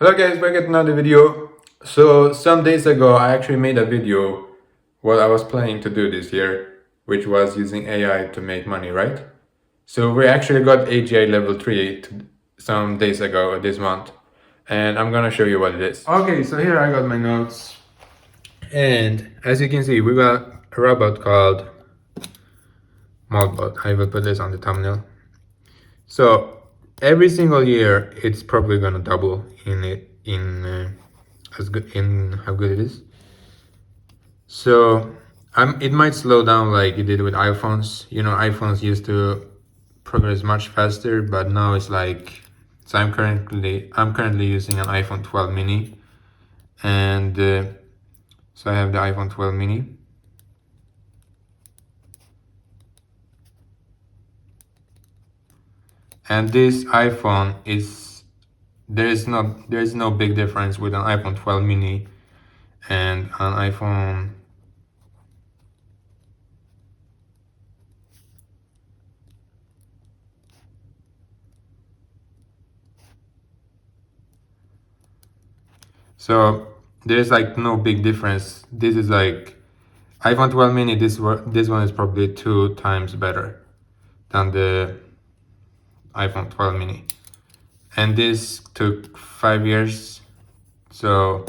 Hello guys, back at another video. So some days ago I actually made a video what I was planning to do this year, which was using AI to make money, right? So we actually got AGI level 3 some days ago this month, and I'm gonna show you what it is. Okay, so here I got my notes, and as you can see we got a robot called MoltBot. I will put this on the thumbnail. So every single year it's probably gonna double in how good it is. So it might slow down like it did with iPhones. You know, iPhones used to progress much faster, but now it's like, so I'm currently using an iPhone 12 mini, and so I have the iPhone 12 mini. And this iPhone is, there is no big difference with an iPhone 12 mini and an iPhone . So there's like no big difference. This is like iPhone 12 mini, this one is probably 2 times better than the iPhone 12 mini. And this took 5 years. So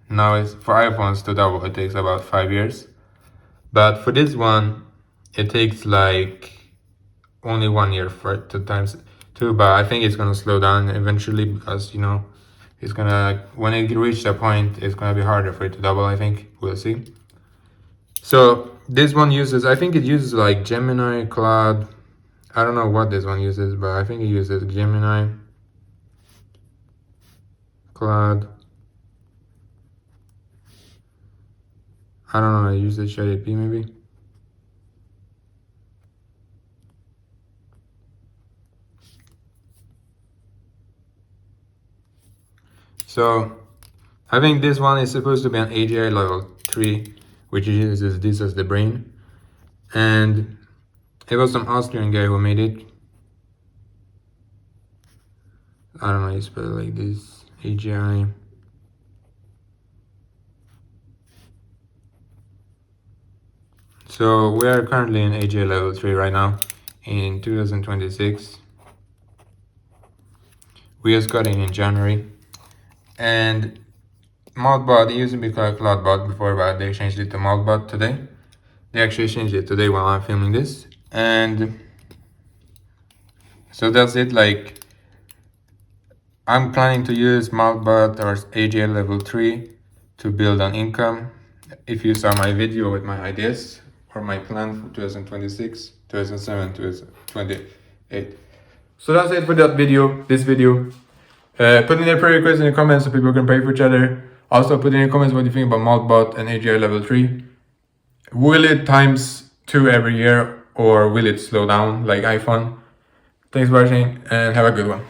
now it's for iPhones to double, it takes about 5 years. But for this one, it takes like only 1 year for it to times 2. But I think it's gonna slow down eventually, because, you know, it's gonna, when it reaches a point, it's gonna be harder for it to double, I think. We'll see. So this one uses, I think it uses like Gemini, Claude. I don't know what this one uses, but I think it uses Gemini, Claude. I don't know, I use the ChatGPT maybe. So I think this one is supposed to be an AGI level 3, which uses this as the brain. And it was some Austrian guy who made it. I don't know, you spell it like this, AGI. So we are currently in AGI level 3 right now in 2026. We just got in January. And MoltBot used to be called ClawdBot before, but they changed it to MoltBot today. They actually changed it today while I'm filming this. And so that's it. Like, I'm planning to use MoltBot or AGI level 3 to build an income. If you saw my video with my ideas or my plan for 2026, 2007, 2028. So that's it for this video. Put in your prayer requests in the comments so people can pray for each other. Also put in your comments what you think about MoltBot and AGI level 3. Will it times 2 every year, or will it slow down like iPhone? Thanks for watching and have a good one.